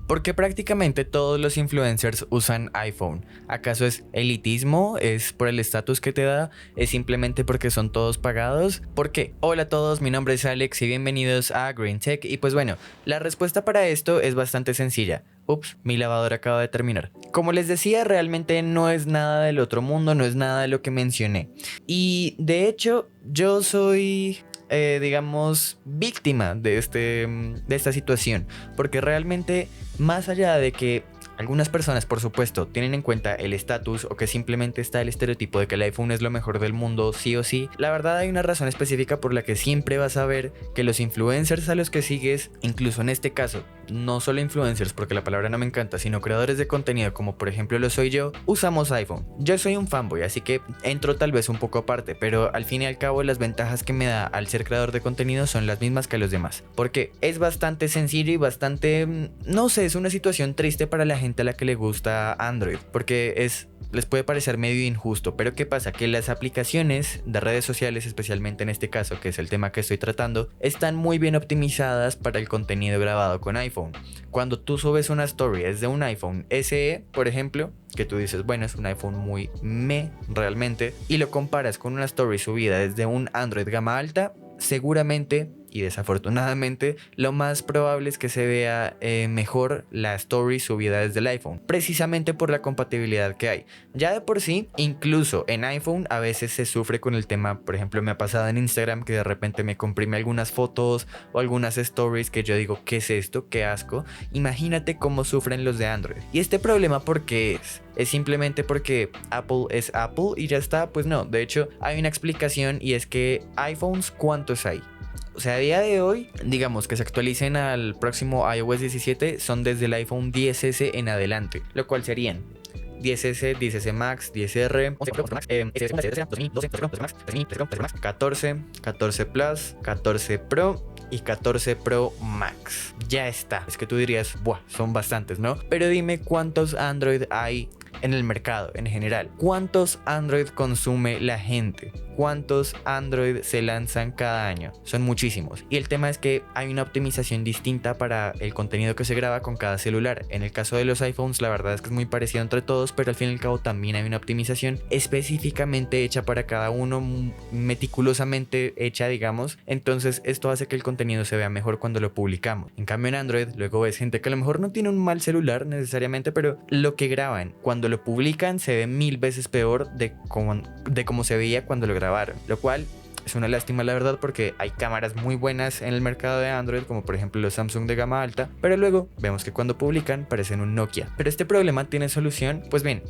Porque prácticamente todos los influencers usan iPhone. ¿Acaso es elitismo? ¿Es por el estatus que te da? ¿Es simplemente porque son todos pagados? ¿Por qué? Hola a todos, mi nombre es Alex y bienvenidos a Green Tech. Y pues bueno, la respuesta para esto es bastante sencilla. Ups, mi lavadora acaba de terminar. Como les decía, realmente no es nada del otro mundo, no es nada de lo que mencioné. Y de hecho, yo soy digamos, víctima de esta situación. Porque realmente, más allá de que algunas personas, por supuesto, tienen en cuenta el estatus o que simplemente está el estereotipo de que el iPhone es lo mejor del mundo, sí o sí, la verdad hay una razón específica por la que siempre vas a ver que los influencers a los que sigues, incluso en este caso, no solo influencers porque la palabra no me encanta, sino creadores de contenido como por ejemplo lo soy yo, usamos iPhone. Yo soy un fanboy, así que entro tal vez un poco aparte, pero al fin y al cabo las ventajas que me da al ser creador de contenido son las mismas que los demás. Porque es bastante sencillo y bastante, no sé, es una situación triste para la gente a la que le gusta Android, porque les puede parecer medio injusto, pero ¿qué pasa? Que las aplicaciones de redes sociales, especialmente en este caso, que es el tema que estoy tratando, están muy bien optimizadas para el contenido grabado con iPhone. Cuando tú subes una story desde un iPhone SE, por ejemplo, que tú dices, bueno, es un iPhone muy realmente, y lo comparas con una story subida desde un Android gama alta, seguramente y desafortunadamente lo más probable es que se vea mejor la story subida desde el iPhone, precisamente por la compatibilidad que hay. Ya de por sí, incluso en iPhone a veces se sufre con el tema, por ejemplo me ha pasado en Instagram que de repente me comprime algunas fotos o algunas stories que yo digo, ¿qué es esto? ¿Qué asco? Imagínate cómo sufren los de Android. Y este problema, ¿por qué es simplemente porque Apple es Apple y ya está. Pues no, de hecho hay una explicación y es que iPhones, ¿cuántos hay? O sea, a día de hoy, digamos que se actualicen al próximo iOS 17 son desde el iPhone XS en adelante, lo cual serían 10S, 10S Max, 10R, 14, 14 Plus, 14 Pro y 14 Pro Max. Ya está. Es que tú dirías, buah, son bastantes, ¿no? Pero dime cuántos Android hay en el mercado en general. ¿Cuántos Android consume la gente? ¿Cuántos Android se lanzan cada año? Son muchísimos. Y el tema es que hay una optimización distinta para el contenido que se graba con cada celular. En el caso de los iPhones, la verdad es que es muy parecido entre todos, pero al fin y al cabo también hay una optimización específicamente hecha para cada uno, meticulosamente hecha, digamos. Entonces esto hace que el contenido se vea mejor cuando lo publicamos. En cambio en Android, luego ves gente que a lo mejor no tiene un mal celular necesariamente, pero lo que graban, cuando lo publican, se ve 1000 veces peor de cómo se veía cuando lo grabaron. Lo cual es una lástima, la verdad, porque hay cámaras muy buenas en el mercado de Android, como por ejemplo los Samsung de gama alta, pero luego vemos que cuando publican parecen un Nokia. Pero este problema tiene solución. Pues bien,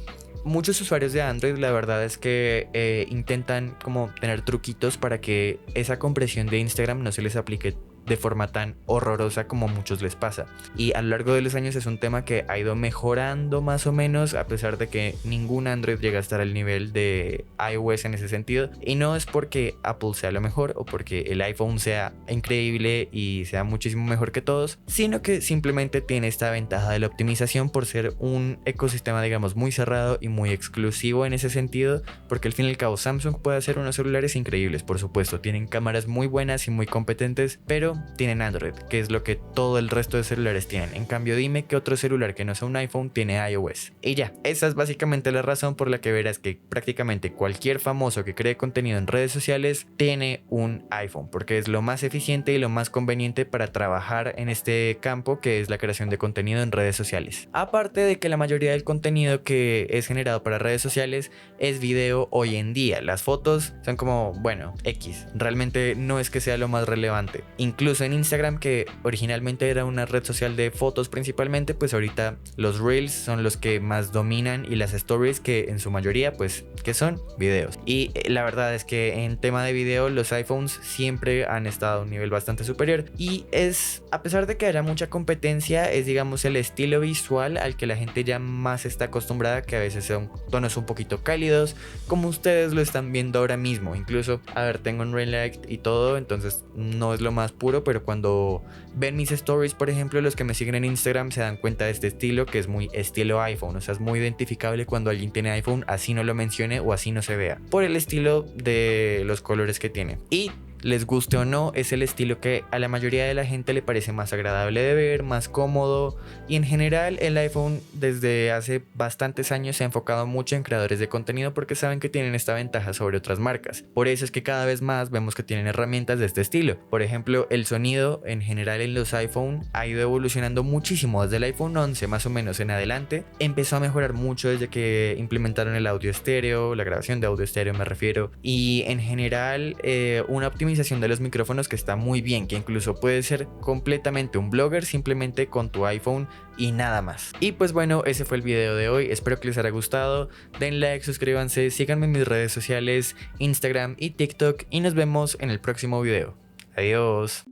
muchos usuarios de Android la verdad es que intentan como tener truquitos para que esa compresión de Instagram no se les aplique de forma tan horrorosa como a muchos les pasa. Y a lo largo de los años es un tema que ha ido mejorando más o menos, a pesar de que ningún Android llega a estar al nivel de iOS en ese sentido. Y no es porque Apple sea lo mejor o porque el iPhone sea increíble y sea muchísimo mejor que todos, sino que simplemente tiene esta ventaja de la optimización por ser un ecosistema, digamos, muy cerrado y muy exclusivo en ese sentido, porque al fin y al cabo Samsung puede hacer unos celulares increíbles, por supuesto, tienen cámaras muy buenas y muy competentes, pero tienen Android, que es lo que todo el resto de celulares tienen. En cambio, dime qué otro celular que no sea un iPhone tiene iOS. Y ya, esa es básicamente la razón por la que verás que prácticamente cualquier famoso que cree contenido en redes sociales tiene un iPhone, porque es lo más eficiente y lo más conveniente para trabajar en este campo que es la creación de contenido en redes sociales. Aparte de que la mayoría del contenido que es generado para redes sociales es video hoy en día. Las fotos son como, bueno, X. Realmente no es que sea lo más relevante. Incluso en Instagram, que originalmente era una red social de fotos principalmente, pues ahorita los Reels son los que más dominan y las Stories, que en su mayoría pues que son videos. Y la verdad es que en tema de video los iPhones siempre han estado a un nivel bastante superior y es, a pesar de que haya mucha competencia, es digamos el estilo visual al que la gente ya más está acostumbrada, que a veces son tonos un poquito cálidos, como ustedes lo están viendo ahora mismo. Incluso, a ver, tengo un ring light y todo, entonces no es lo más puro, pero cuando ven mis stories, por ejemplo, los que me siguen en Instagram se dan cuenta de este estilo, que es muy estilo iPhone. O sea, es muy identificable cuando alguien tiene iPhone, así no lo mencione o así no se vea, por el estilo de los colores que tiene. Y les guste o no, es el estilo que a la mayoría de la gente le parece más agradable de ver, más cómodo, y en general el iPhone desde hace bastantes años se ha enfocado mucho en creadores de contenido porque saben que tienen esta ventaja sobre otras marcas. Por eso es que cada vez más vemos que tienen herramientas de este estilo. Por ejemplo, el sonido en general en los iPhone ha ido evolucionando muchísimo desde el iPhone 11 más o menos en adelante. Empezó a mejorar mucho desde que implementaron el audio estéreo, la grabación de audio estéreo me refiero, y en general una optimización de los micrófonos que está muy bien, que incluso puede ser completamente un blogger simplemente con tu iPhone y nada más. Y pues bueno, ese fue el video de hoy, espero que les haya gustado, den like, suscríbanse, síganme en mis redes sociales, Instagram y TikTok, y nos vemos en el próximo video. Adiós.